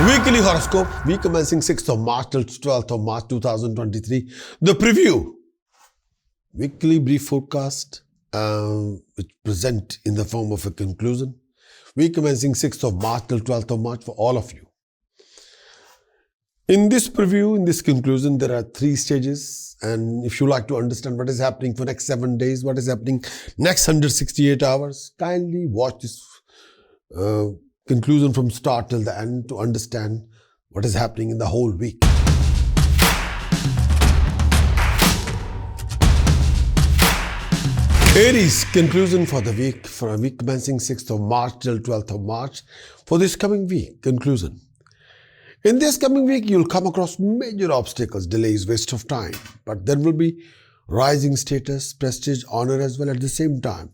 Weekly Horoscope, week commencing 6th of March till 12th of March 2023. The preview. Weekly brief forecast, which present in the form of a conclusion. Week commencing 6th of March till 12th of March for all of you. In this preview, in this conclusion, there are 3 stages. And if you like to understand what is happening for next 7 days, what is happening next 168 hours, kindly watch this conclusion from start till the end to understand what is happening in the whole week. Aries, conclusion for the week, for a week commencing 6th of March till 12th of March for this coming week, conclusion. In this coming week, you'll come across major obstacles, delays, waste of time, but there will be rising status, prestige, honor as well at the same time.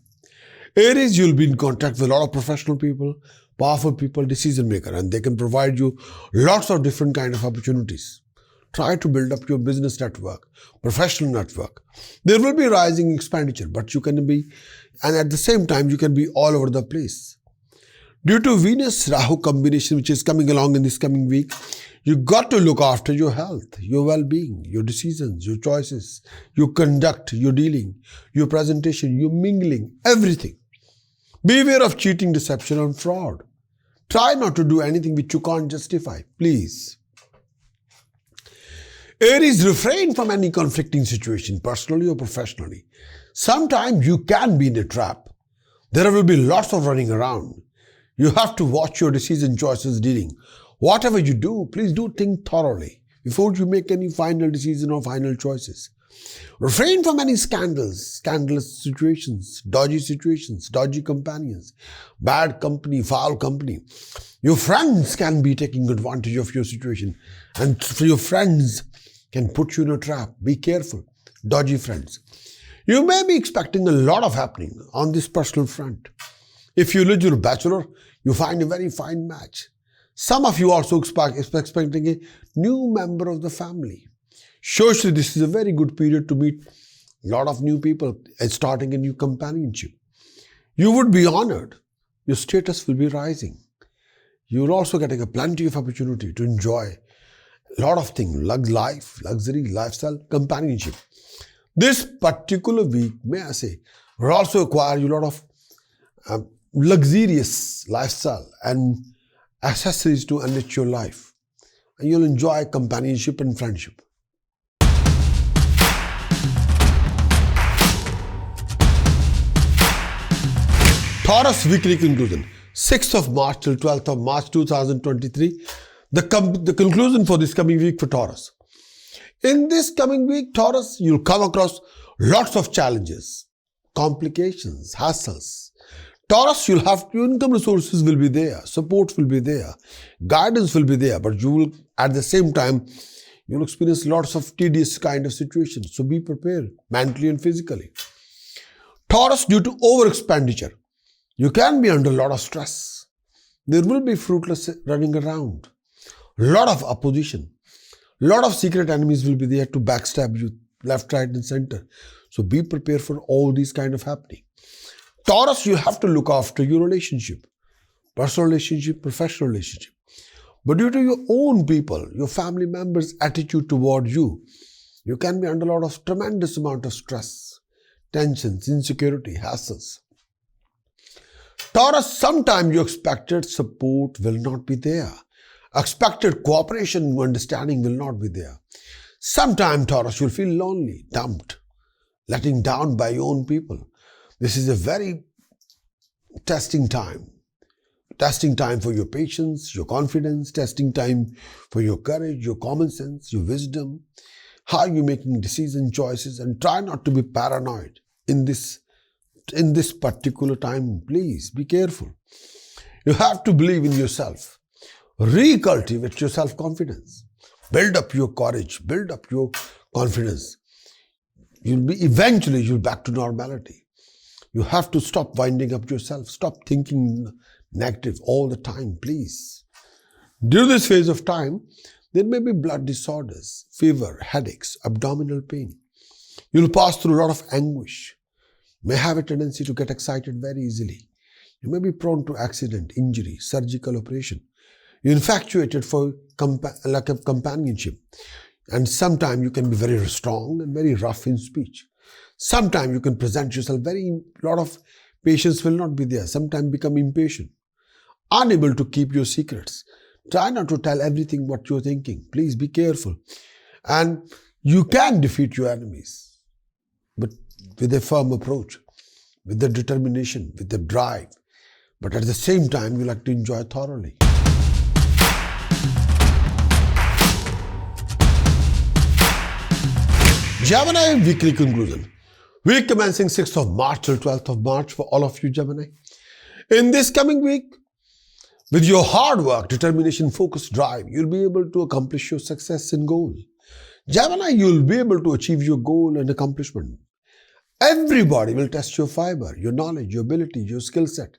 Aries, you'll be in contact with a lot of professional people, powerful people, decision maker, and they can provide you lots of different kind of opportunities. Try to build up your business network, professional network. There will be rising expenditure, but you can be, and at the same time, you can be all over the place. Due to Venus-Rahu combination, which is coming along in this coming week, you got to look after your health, your well-being, your decisions, your choices, your conduct, your dealing, your presentation, your mingling, everything. Beware of cheating, deception, and fraud. Try not to do anything which you can't justify, please. Aries, refrain from any conflicting situation, personally or professionally. Sometimes you can be in a trap. There will be lots of running around. You have to watch your decision, choices, dealing. Whatever you do, please do think thoroughly before you make any final decision or final choices. Refrain from any scandals, scandalous situations, dodgy companions, bad company, foul company. Your friends can be taking advantage of your situation, and your friends can put you in a trap. Be careful, dodgy friends. You may be expecting a lot of happening on this personal front. If you live your bachelor, you find a very fine match. Some of you also expecting a new member of the family. Socially, this is a very good period to meet a lot of new people and starting a new companionship. You would be honored. Your status will be rising. You're also getting a plenty of opportunity to enjoy a lot of things, life, luxury, lifestyle, companionship. This particular week, may I say, will also acquire you a lot of luxurious lifestyle and accessories to enrich your life. And you'll enjoy companionship and friendship. Taurus weekly conclusion, 6th of March till 12th of March 2023. The conclusion for this coming week for Taurus. In this coming week, Taurus, you'll come across lots of challenges, complications, hassles. Taurus, you'll have your income resources will be there, support will be there, guidance will be there, but you will, at the same time, you'll experience lots of tedious kind of situations. So be prepared mentally and physically. Taurus, due to over expenditure, you can be under a lot of stress. There will be fruitless running around. A lot of opposition. A lot of secret enemies will be there to backstab you left, right, and center. So be prepared for all these kind of happening. Taurus, you have to look after your relationship. Personal relationship, professional relationship. But due to your own people, your family members' attitude toward you, you can be under a lot of tremendous amount of stress, tensions, insecurity, hassles. Taurus, sometimes your expected support will not be there. Expected cooperation and understanding will not be there. Sometimes, Taurus, you'll feel lonely, dumped, letting down by your own people. This is a very testing time. Testing time for your patience, your confidence, testing time for your courage, your common sense, your wisdom, how you're making decision choices, and try not to be paranoid in this particular time. Please be careful. You have to believe in yourself. Recultivate your self-confidence. Build up your courage. Build up your confidence. Eventually you'll back to normality. You have to stop winding up yourself. Stop thinking negative all the time, please. During this phase of time, there may be blood disorders, fever, headaches, abdominal pain. You'll pass through a lot of anguish. May have a tendency to get excited very easily. You may be prone to accident, injury, surgical operation. You're infatuated for lack of companionship. And sometimes you can be very strong and very rough in speech. Sometimes you can present yourself lot of patience will not be there. Sometimes become impatient, unable to keep your secrets. Try not to tell everything what you're thinking. Please be careful. And you can defeat your enemies, but with a firm approach, with the determination, with the drive. But at the same time, you like to enjoy thoroughly. Gemini weekly conclusion. Week commencing 6th of March till 12th of March for all of you Gemini. In this coming week, with your hard work, determination, focus, drive, you'll be able to accomplish your success and goal. Gemini, you'll be able to achieve your goal and accomplishment. Everybody will test your fiber, your knowledge, your ability, your skill set.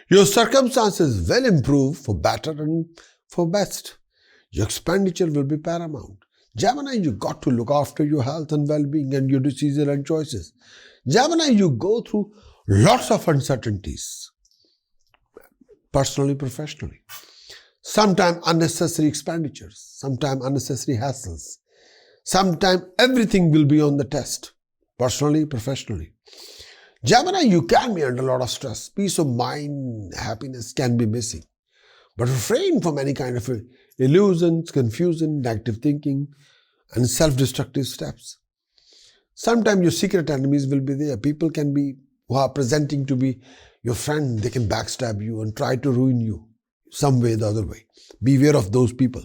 Your circumstances will improve for better and for best. Your expenditure will be paramount. Gemini, you got to look after your health and well-being and your decisions and choices. Gemini, you go through lots of uncertainties, personally, professionally. Sometimes unnecessary expenditures, sometimes unnecessary hassles. Sometimes everything will be on the test, personally, professionally. Gemini, you can be under a lot of stress. Peace of mind, happiness can be missing. But refrain from any kind of illusions, confusion, negative thinking, and self-destructive steps. Sometimes your secret enemies will be there. People can be, who are presenting to be your friend, they can backstab you and try to ruin you some way or the other way. Beware of those people.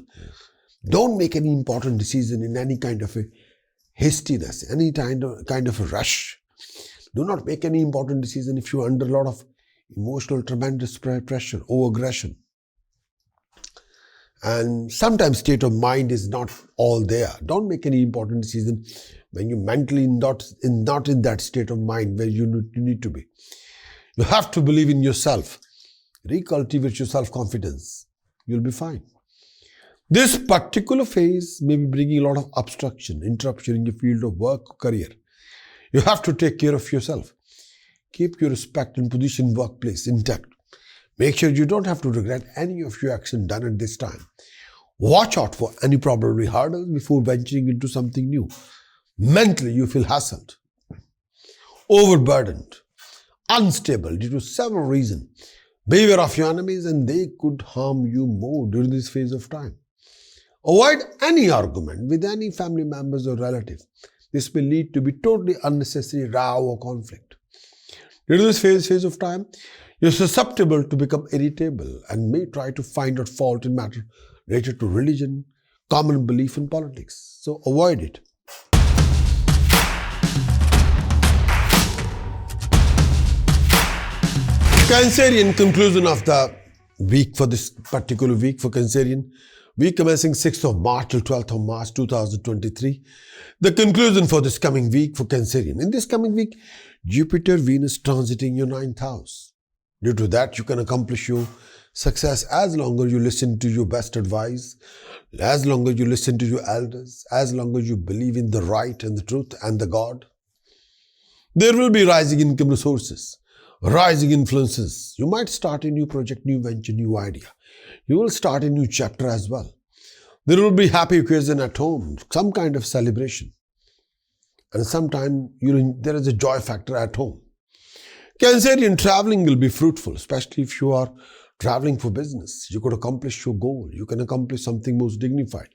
Don't make any important decision in any kind of a hastiness, any kind of a rush. Do not make any important decision if you're under a lot of emotional, tremendous pressure or aggression. And sometimes state of mind is not all there. Don't make any important decision when you're mentally not in that state of mind where you need to be. You have to believe in yourself. Recultivate your self-confidence. You'll be fine. This particular phase may be bringing a lot of obstruction, interruption in your field of work or career. You have to take care of yourself. Keep your respect and position in workplace intact. Make sure you don't have to regret any of your action done at this time. Watch out for any probable hurdles before venturing into something new. Mentally, you feel hassled, overburdened, unstable due to several reasons. Beware of your enemies and they could harm you more during this phase of time. Avoid any argument with any family members or relatives. This may lead to be totally unnecessary row or conflict. During this phase of time, you're susceptible to become irritable and may try to find out fault in matters related to religion, common belief in politics. So avoid it. Cancerian conclusion of the week for this particular week for Cancerian. Week commencing 6th of March till 12th of March 2023. The conclusion for this coming week for Cancerian. In this coming week, Jupiter, Venus transiting your 9th house. Due to that, you can accomplish your success as long as you listen to your best advice, as long as you listen to your elders, as long as you believe in the right and the truth and the God. There will be rising income sources, rising influences. You might start a new project, new venture, new idea. You will start a new chapter as well. There will be happy occasion at home, some kind of celebration. And sometimes there is a joy factor at home. Cancerian, traveling will be fruitful, especially if you are traveling for business. You could accomplish your goal. You can accomplish something most dignified.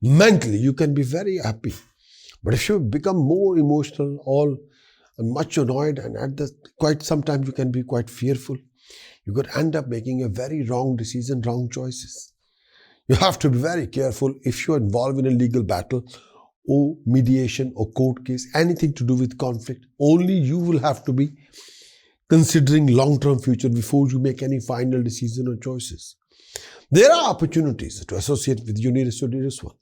Mentally, you can be very happy. But if you become more emotional, and much annoyed, and sometimes you can be quite fearful, you could end up making a very wrong decision, wrong choices. You have to be very careful if you're involved in a legal battle or mediation or court case, anything to do with conflict. Only you will have to be considering long-term future before you make any final decision or choices. There are opportunities to associate with your nearest or dearest one.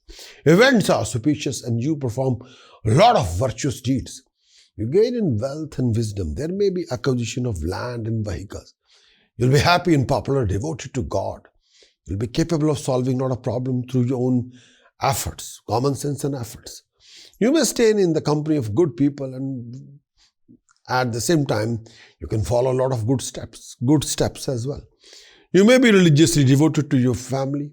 Events are auspicious and you perform a lot of virtuous deeds. You gain in wealth and wisdom. There may be acquisition of land and vehicles. You'll be happy and popular, devoted to God. You'll be capable of solving a lot of problems through your own efforts, common sense and efforts. You may stay in the company of good people, and at the same time, you can follow a lot of good steps as well. You may be religiously devoted to your family,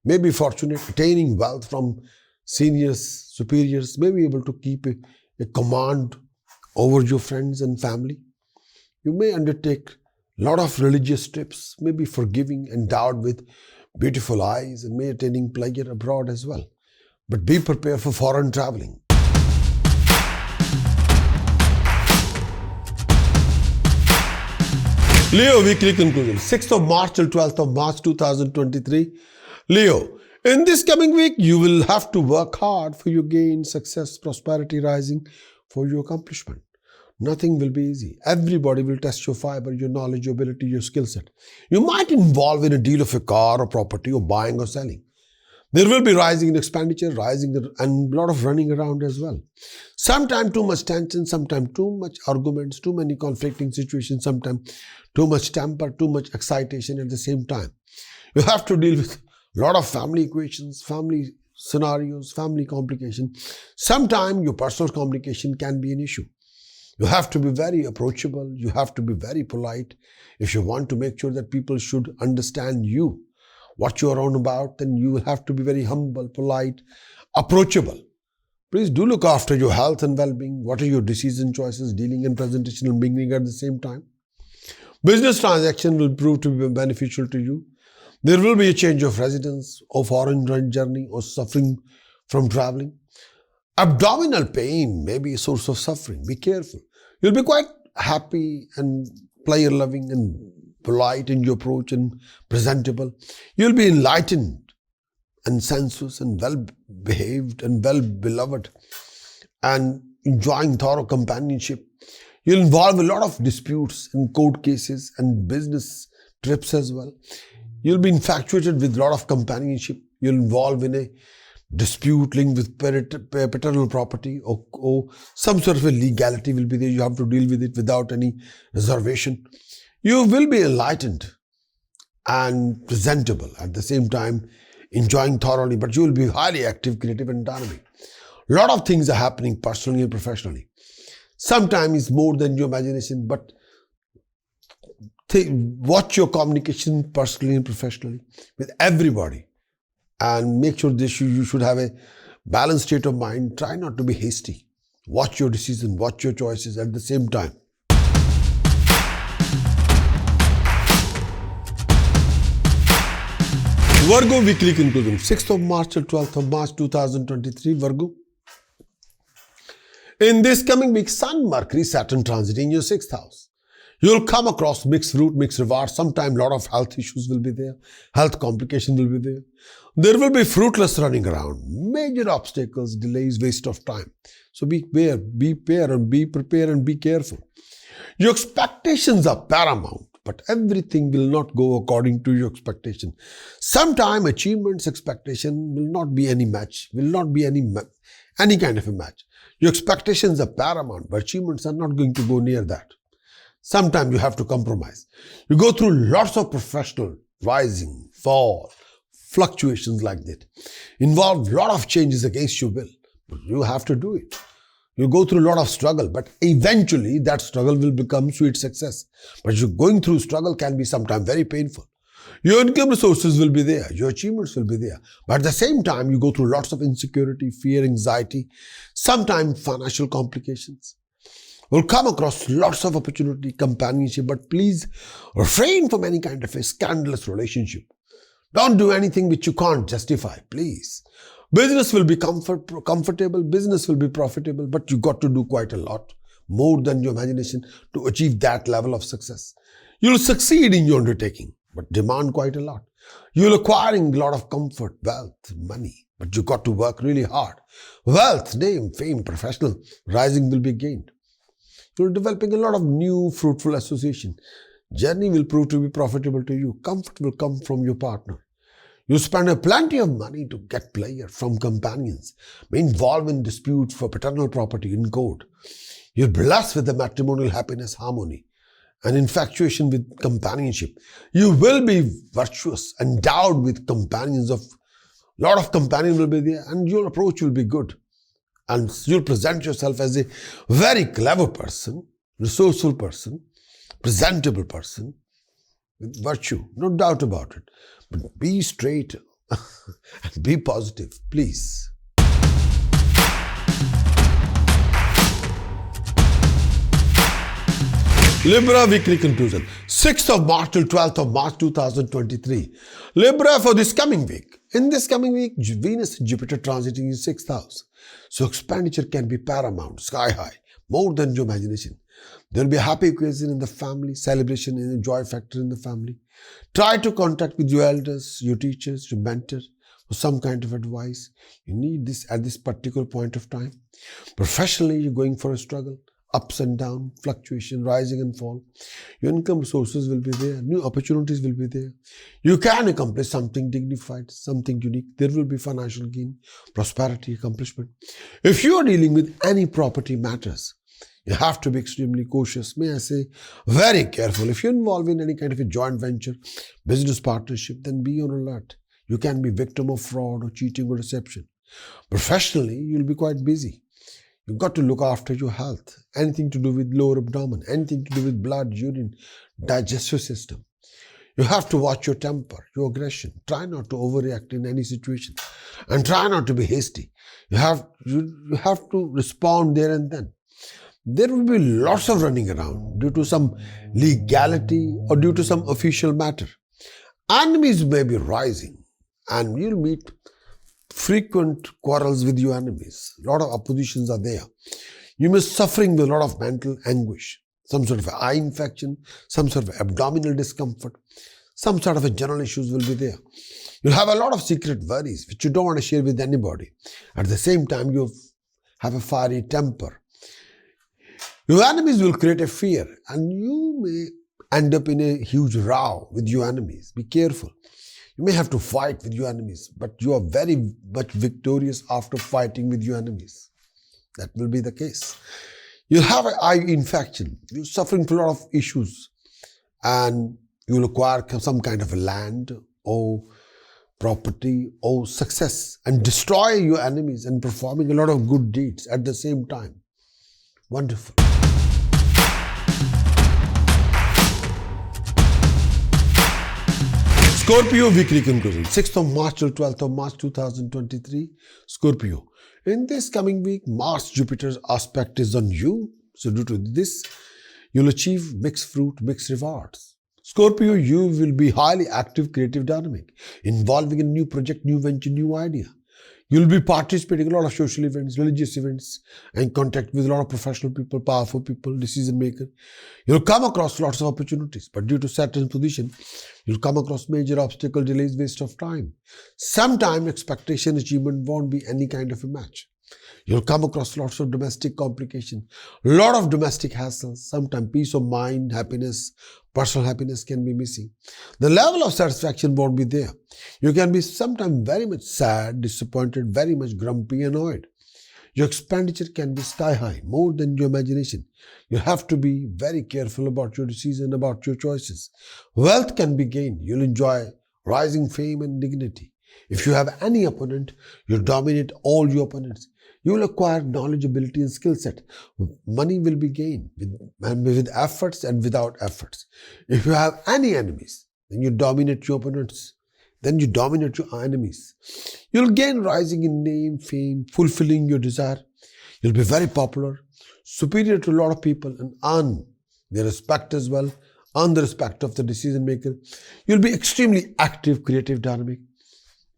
may be fortunate, attaining wealth from seniors, superiors, may be able to keep a command over your friends and family. You may undertake a lot of religious trips, may be forgiving, endowed with beautiful eyes, and may attaining pleasure abroad as well. But be prepared for foreign traveling. Leo weekly conclusion, 6th of March till 12th of March 2023. Leo, in this coming week, you will have to work hard for your gain, success, prosperity rising for your accomplishment. Nothing will be easy. Everybody will test your fiber, your knowledge, your ability, your skill set. You might involve in a deal of a car or property or buying or selling. There will be rising in expenditure, and a lot of running around as well. Sometimes too much tension, sometimes too much arguments, too many conflicting situations, sometimes too much temper, too much excitation at the same time. You have to deal with a lot of family equations, family scenarios, family complications. Sometimes your personal communication can be an issue. You have to be very approachable. You have to be very polite. If you want to make sure that people should understand you, what you are on about, then you will have to be very humble, polite, approachable. Please do look after your health and well-being. What are your decision choices, dealing and presentation and beginning at the same time? Business transaction will prove to be beneficial to you. There will be a change of residence or foreign journey or suffering from traveling. Abdominal pain may be a source of suffering. Be careful. You'll be quite happy and pleasure-loving and polite in your approach and presentable. You'll be enlightened and sensuous and well-behaved and well-beloved and enjoying thorough companionship. You'll involve a lot of disputes in court cases and business trips as well. You'll be infatuated with a lot of companionship. You'll involve in a dispute linked with paternal property or some sort of a legality will be there. You have to deal with it without any reservation. You will be enlightened and presentable at the same time, enjoying thoroughly, but you will be highly active, creative and dynamic. A lot of things are happening personally and professionally. Sometimes it's more than your imagination, but watch your communication personally and professionally with everybody and make sure that you should have a balanced state of mind. Try not to be hasty. Watch your decision, watch your choices at the same time. Virgo weekly conclusion, 6th of March till 12th of March 2023, Virgo. In this coming week, Sun, Mercury, Saturn transit in your 6th house. You'll come across mixed fruit, mixed rewards. Sometimes a lot of health issues will be there. Health complications will be there. There will be fruitless running around. Major obstacles, delays, waste of time. So be prepared and be careful. Your expectations are paramount, but everything will not go according to your expectation. Sometimes achievements, expectation will not be any match, will not be any kind of a match. Your expectations are paramount, but achievements are not going to go near that. Sometimes you have to compromise. You go through lots of professional rising, fall, fluctuations like that. Involve a lot of changes against your will, but you have to do it. You go through a lot of struggle, but eventually that struggle will become sweet success. But you're going through struggle can be sometimes very painful. Your income resources will be there, your achievements will be there. But at the same time, you go through lots of insecurity, fear, anxiety, sometimes financial complications. You'll come across lots of opportunity, companionship, but please refrain from any kind of a scandalous relationship. Don't do anything which you can't justify, please. Business will be comfortable, business will be profitable, but you got to do quite a lot, more than your imagination, to achieve that level of success. You'll succeed in your undertaking, but demand quite a lot. You'll acquiring a lot of comfort, wealth, money, but you got to work really hard. Wealth, name, fame, professional rising will be gained. You're developing a lot of new fruitful association. Journey will prove to be profitable to you. Comfort will come from your partner. You spend plenty of money to get pleasure from companions. Be involved in disputes for paternal property in court. You're blessed with the matrimonial happiness, harmony, and infatuation with companionship. You will be virtuous, endowed with companions. A lot of companions will be there, and your approach will be good. And you'll present yourself as a very clever person, resourceful person, presentable person, with virtue, no doubt about it. But be straight and be positive, please. Libra weekly conclusion, 6th of March till 12th of March 2023. Libra for this coming week. In this coming week, Venus and Jupiter transiting in 6th house. So expenditure can be paramount, sky high, more than your imagination. There will be a happy occasion in the family, celebration and a joy factor in the family. Try to contact with your elders, your teachers, your mentors for some kind of advice. You need this at this particular point of time. Professionally, you're going for a struggle. Ups and downs, fluctuation, rising and fall. Your income sources will be there. New opportunities will be there. You can accomplish something dignified, something unique. There will be financial gain, prosperity, accomplishment. If you are dealing with any property matters, you have to be extremely cautious. May I say, very careful. If you're involved in any kind of a joint venture, business partnership, then be on alert. You can be victim of fraud or cheating or deception. Professionally, you'll be quite busy. You've got to look after your health. Anything to do with lower abdomen, anything to do with blood, urine, digestive system. You have to watch your temper, your aggression. Try not to overreact in any situation. And try not to be hasty. You have to respond there and then. There will be lots of running around due to some legality or due to some official matter. Enemies may be rising and you'll meet frequent quarrels with your enemies. A lot of oppositions are there. You may be suffering with a lot of mental anguish, some sort of eye infection, some sort of abdominal discomfort, some sort of a general issues will be there. You'll have a lot of secret worries which you don't want to share with anybody. At the same time, you have a fiery temper. Your enemies will create a fear and you may end up in a huge row with your enemies. Be careful. You may have to fight with your enemies, but you are very much victorious after fighting with your enemies. That will be the case. You'll have an eye infection. You're suffering from a lot of issues and you'll acquire some kind of land or property or success and destroy your enemies and performing a lot of good deeds at the same time. Wonderful. Scorpio weekly conclusion, 6th of March till 12th of March 2023. Scorpio. In this coming week, Mars Jupiter's aspect is on you. So due to this, you'll achieve mixed fruit, mixed rewards. Scorpio, you will be highly active, creative, dynamic, involving in new project, new venture, new idea. You'll be participating in a lot of social events, religious events, and contact with a lot of professional people, powerful people, decision makers. You'll come across lots of opportunities, but due to certain position, you'll come across major obstacle, delays, waste of time. Sometimes expectation achievement won't be any kind of a match. You'll come across lots of domestic complication, a lot of domestic hassles, sometimes peace of mind, happiness, personal happiness can be missing. The level of satisfaction won't be there. You can be sometimes very much sad, disappointed, very much grumpy, annoyed. Your expenditure can be sky high, more than your imagination. You have to be very careful about your decision, about your choices. Wealth can be gained. You'll enjoy rising fame and dignity. If you have any opponent, you'll dominate all your opponents. You will acquire knowledge, ability, and skill set. Money will be gained with efforts and without efforts. If you have any enemies, then you dominate your opponents. Then you dominate your enemies. You'll gain rising in name, fame, fulfilling your desire. You'll be very popular, superior to a lot of people, and earn their respect as well, earn the respect of the decision maker. You'll be extremely active, creative, dynamic,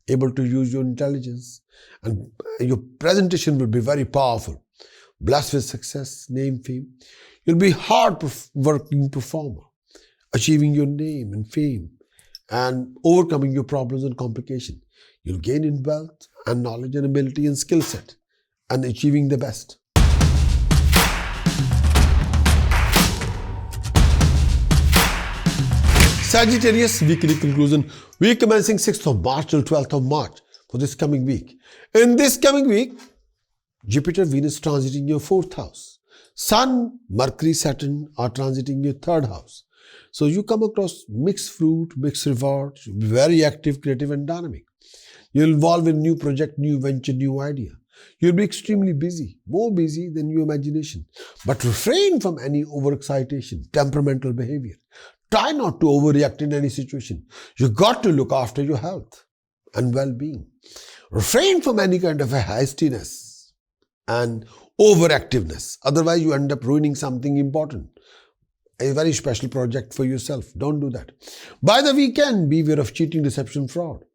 able to use your intelligence, and your presentation will be very powerful. Blessed with success, name, fame. You'll be hard working performer, achieving your name and fame and overcoming your problems and complications. You'll gain in wealth and knowledge and ability and skill set and achieving the best. Sagittarius weekly conclusion, week commencing 6th of March till 12th of March for this coming week. In this coming week, Jupiter, Venus transiting your 4th house. Sun, Mercury, Saturn are transiting your 3rd house. So you come across mixed fruit, mixed rewards, you'll be very active, creative and dynamic. You'll involve in new project, new venture, new idea. You'll be extremely busy, more busy than your imagination. But refrain from any overexcitation, temperamental behavior. Try not to overreact in any situation. You got to look after your health and well-being. Refrain from any kind of a hastiness and overactiveness. Otherwise, you end up ruining something important. A very special project for yourself. Don't do that. By the weekend, beware of cheating, deception, fraud.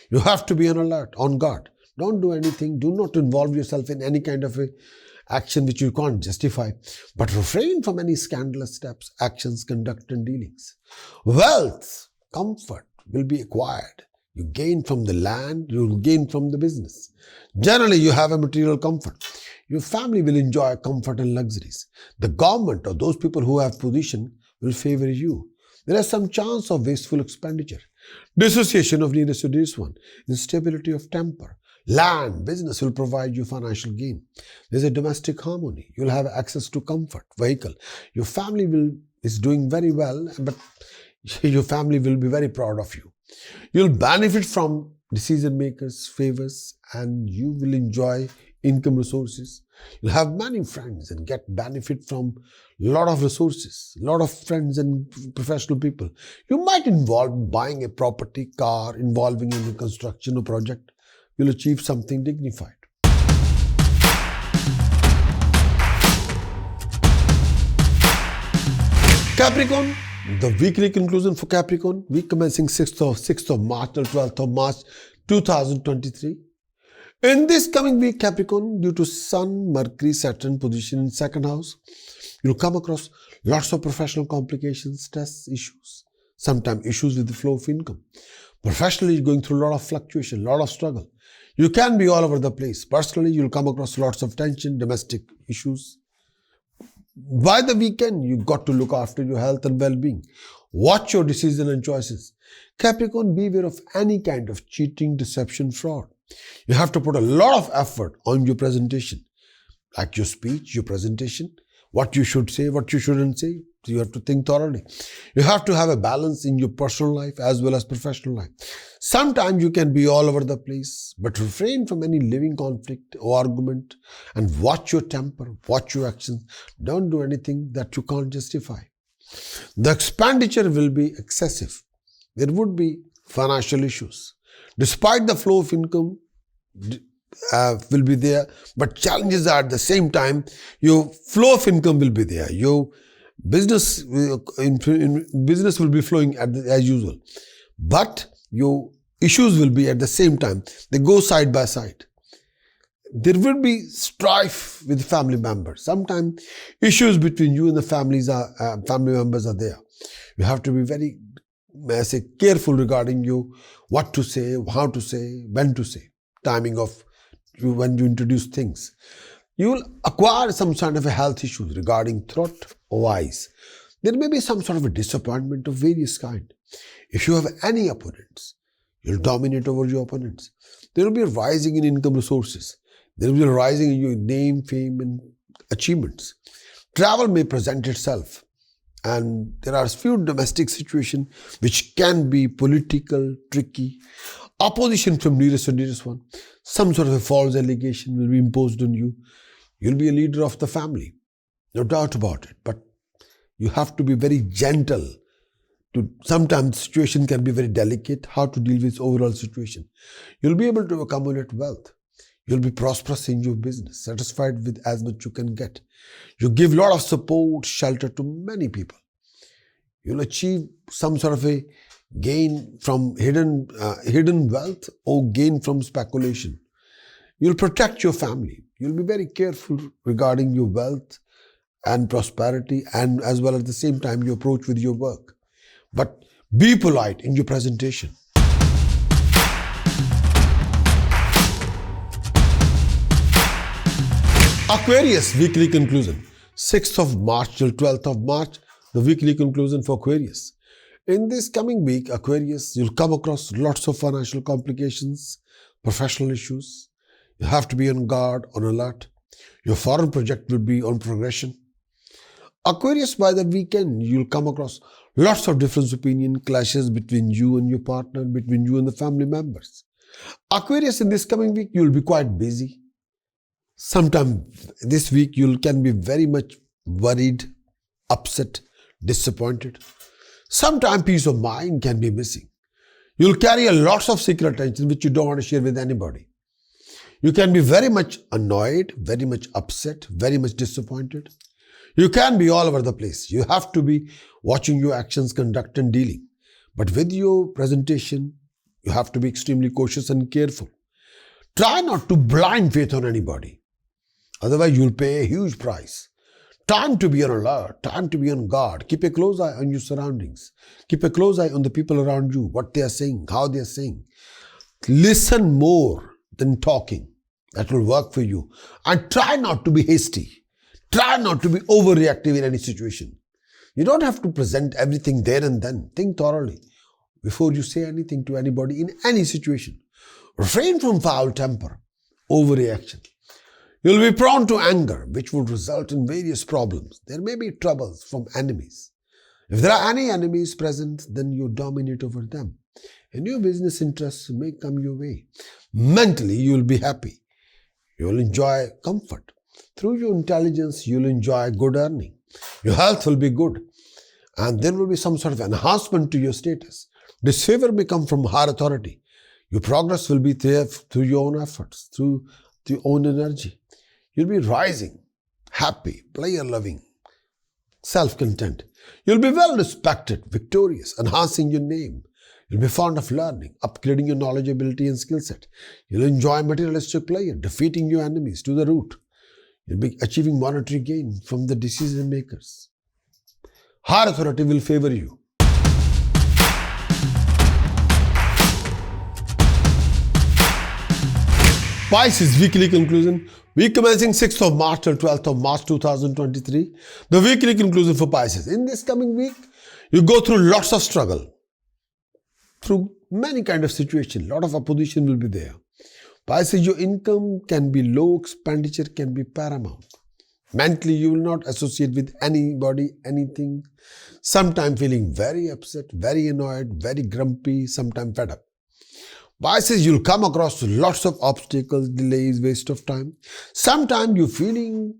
You have to be on alert, on guard. Don't do anything. Do not involve yourself in any kind of a action which you can't justify. But refrain from any scandalous steps, actions, conduct and dealings. Wealth, comfort will be acquired. You gain from the land, you will gain from the business. Generally, you have a material comfort. Your family will enjoy comfort and luxuries. The government or those people who have position will favor you. There is some chance of wasteful expenditure. Dissociation of nearest to this one. Instability of temper. Land, business will provide you financial gain. There's a domestic harmony. You'll have access to comfort, vehicle. Your family is doing very well, but your family will be very proud of you. You'll benefit from decision makers' favors and you will enjoy income resources. You'll have many friends and get benefit from a lot of resources, a lot of friends and professional people. You might involve buying a property, car, involving in the construction or project. You'll achieve something dignified. Capricorn, the weekly conclusion for Capricorn, week commencing 6th of March till 12th of March 2023. In this coming week, Capricorn, due to Sun, Mercury, Saturn position in second house, you'll come across lots of professional complications, stress, issues, sometimes issues with the flow of income. Professionally, you're going through a lot of fluctuation, a lot of struggle. You can be all over the place. Personally, you'll come across lots of tension, domestic issues. By the weekend, you got to look after your health and well-being. Watch your decisions and choices. Capricorn, beware of any kind of cheating, deception, fraud. You have to put a lot of effort on your presentation, like your speech, your presentation, what you should say, what you shouldn't say. You have to think thoroughly. You have to have a balance in your personal life as well as professional life. Sometimes you can be all over the place, but refrain from any living conflict or argument and watch your temper, watch your actions. Don't do anything that you can't justify. The expenditure will be excessive. There would be financial issues. Despite the flow of income will be there, but challenges are at the same time. Your flow of income will be there. Your business business will be flowing as usual, but your issues will be at the same time. They go side by side. There will be strife with family members. Sometimes issues between you and the family members are there. You have to be very careful regarding what to say, how to say, when to say, timing of when you introduce things. You will acquire some sort of a health issues regarding throat or eyes. There may be some sort of a disappointment of various kind. If you have any opponents, you'll dominate over your opponents. There will be a rising in income resources. There will be a rising in your name, fame and achievements. Travel may present itself. And there are few domestic situations which can be political, tricky. Opposition from nearest to nearest one. Some sort of a false allegation will be imposed on you. You'll be a leader of the family. No doubt about it. But you have to be very gentle. Sometimes the situation can be very delicate. How to deal with overall situation. You'll be able to accumulate wealth. You'll be prosperous in your business, satisfied with as much you can get. You give a lot of support, shelter to many people. You'll achieve some sort of a gain from hidden wealth or gain from speculation. You'll protect your family. You'll be very careful regarding your wealth and prosperity and as well at the same time you approach with your work. But be polite in your presentation. Aquarius weekly conclusion. 6th of March till 12th of March, the weekly conclusion for Aquarius. In this coming week, Aquarius, you'll come across lots of financial complications, professional issues. You have to be on guard, on alert. Your foreign project will be on progression. Aquarius, by the weekend, you'll come across lots of different opinion clashes between you and your partner, between you and the family members. Aquarius, in this coming week, you'll be quite busy. Sometime this week, you can be very much worried, upset, disappointed. Sometimes peace of mind can be missing. You'll carry a lots of secret tension which you don't want to share with anybody. You can be very much annoyed, very much upset, very much disappointed. You can be all over the place. You have to be watching your actions, conduct and dealing. But with your presentation, you have to be extremely cautious and careful. Try not to blind faith on anybody. Otherwise, you'll pay a huge price. Time to be on alert, time to be on guard. Keep a close eye on your surroundings. Keep a close eye on the people around you, what they are saying, how they are saying. Listen more than talking. That will work for you. And try not to be hasty. Try not to be overreactive in any situation. You don't have to present everything there and then. Think thoroughly before you say anything to anybody in any situation. Refrain from foul temper, overreaction. You'll be prone to anger, which would result in various problems. There may be troubles from enemies. If there are any enemies present, then you dominate over them. And your business interests may come your way. Mentally, you'll be happy. You'll enjoy comfort. Through your intelligence, you'll enjoy good earning. Your health will be good. And there will be some sort of enhancement to your status. This favor may come from higher authority. Your progress will be there through your own efforts, through your own energy. You'll be rising, happy, player-loving, self-content. You'll be well-respected, victorious, enhancing your name. You'll be fond of learning, upgrading your knowledge, ability and skill set. You'll enjoy materialistic pleasure, defeating your enemies to the root. You'll be achieving monetary gain from the decision makers. Higher authority will favor you. Pisces weekly conclusion. Week commencing 6th of March till 12th of March 2023. The weekly conclusion for Pisces. In this coming week, you go through lots of struggle. Through many kind of situations. Lot of opposition will be there. Pisces, your income can be low, expenditure can be paramount. Mentally, you will not associate with anybody, anything. Sometimes feeling very upset, very annoyed, very grumpy, sometimes fed up. Pisces, you'll come across lots of obstacles, delays, waste of time. Sometimes you're feeling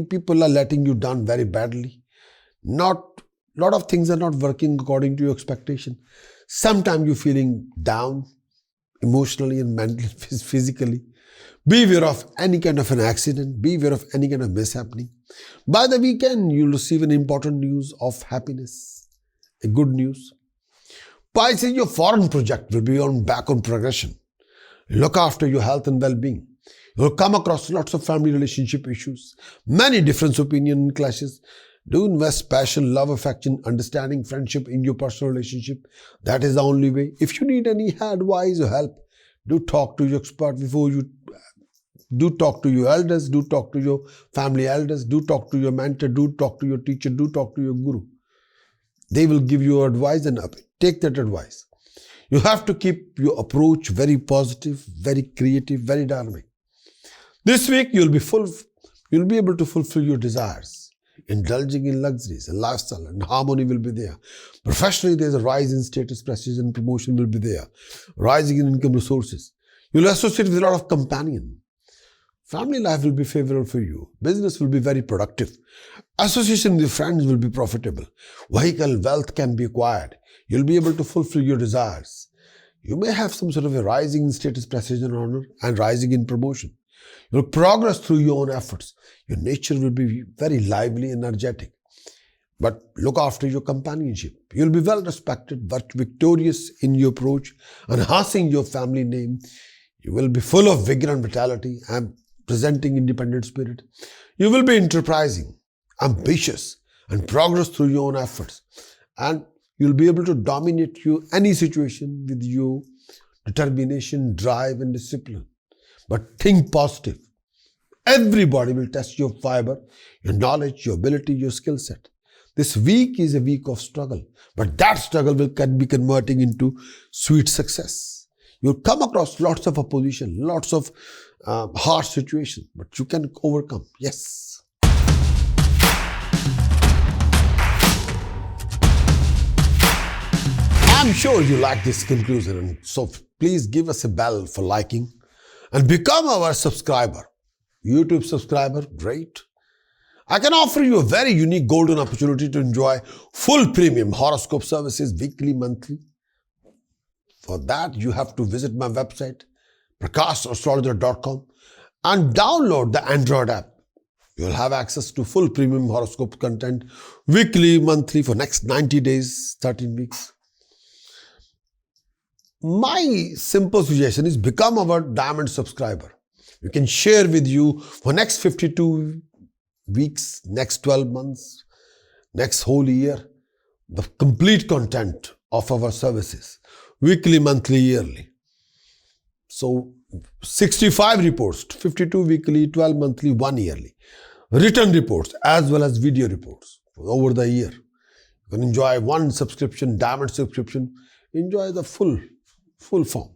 people are letting you down very badly. Lot of things are not working according to your expectation. Sometimes you're feeling down emotionally and mentally, physically. Beware of any kind of an accident. Beware of any kind of mishappening. By the weekend, you'll receive an important news of happiness, a good news. Pisces, your foreign project will be back on progression. Look after your health and well-being. You'll come across lots of family relationship issues, many different opinion clashes. Do invest passion, love, affection, understanding, friendship in your personal relationship. That is the only way. If you need any advice or help, do talk to your expert before you do talk to your elders, do talk to your family elders, do talk to your mentor, do talk to your teacher, do talk to your guru. They will give you advice and take that advice. You have to keep your approach very positive, very creative, very dynamic. This week, you'll be able to fulfill your desires, indulging in luxuries and lifestyle, and harmony will be there. Professionally, there's a rise in status, prestige, and promotion will be there. Rising in income resources. You'll associate with a lot of companion. Family life will be favorable for you. Business will be very productive. Association with friends will be profitable. Vehicle wealth can be acquired. You'll be able to fulfill your desires. You may have some sort of a rising in status, prestige and honor and rising in promotion. You'll progress through your own efforts. Your nature will be very lively, energetic. But look after your companionship. You'll be well respected, but victorious in your approach, enhancing your family name. You will be full of vigor and vitality and presenting independent spirit. You will be enterprising, ambitious, and progress through your own efforts. And you'll be able to dominate any situation with your determination, drive, and discipline. But think positive. Everybody will test your fiber, your knowledge, your ability, your skill set. This week is a week of struggle, but that struggle can be converting into sweet success. You'll come across lots of opposition, lots of harsh situations, but you can overcome. Yes. I'm sure you like this conclusion, and so please give us a bell for liking and become our subscriber. YouTube subscriber, great. I can offer you a very unique golden opportunity to enjoy full premium horoscope services weekly, monthly. For that, you have to visit my website, prakashastrologer.com, and download the Android app. You'll have access to full premium horoscope content weekly, monthly for next 90 days, 13 weeks. My simple suggestion is become our diamond subscriber. We can share with you for next 52 weeks, next 12 months, next whole year, the complete content of our services, weekly, monthly, yearly. So 65 reports, 52 weekly, 12 monthly, 1 yearly. Written reports as well as video reports over the year. You can enjoy one subscription, diamond subscription, enjoy the full form.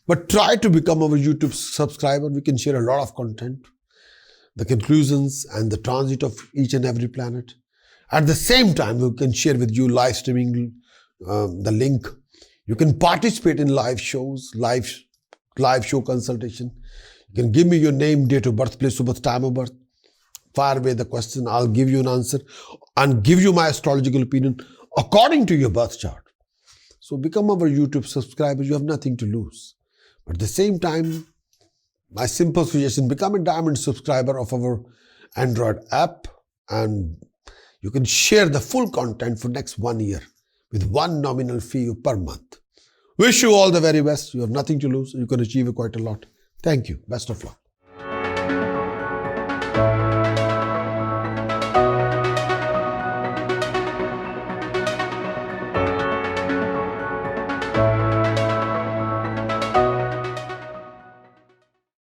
But try to become our YouTube subscriber. We can share a lot of content, the conclusions and the transit of each and every planet. At the same time, we can share with you live streaming, the link. You can participate in live shows, live show consultation. You can give me your name, date of birth, place of birth, time of birth. Fire away the question. I'll give you an answer and give you my astrological opinion according to your birth chart. So become our YouTube subscriber. You have nothing to lose. But at the same time, my simple suggestion, become a diamond subscriber of our Android app, and you can share the full content for next 1 year with one nominal fee per month. Wish you all the very best. You have nothing to lose. You can achieve quite a lot. Thank you. Best of luck.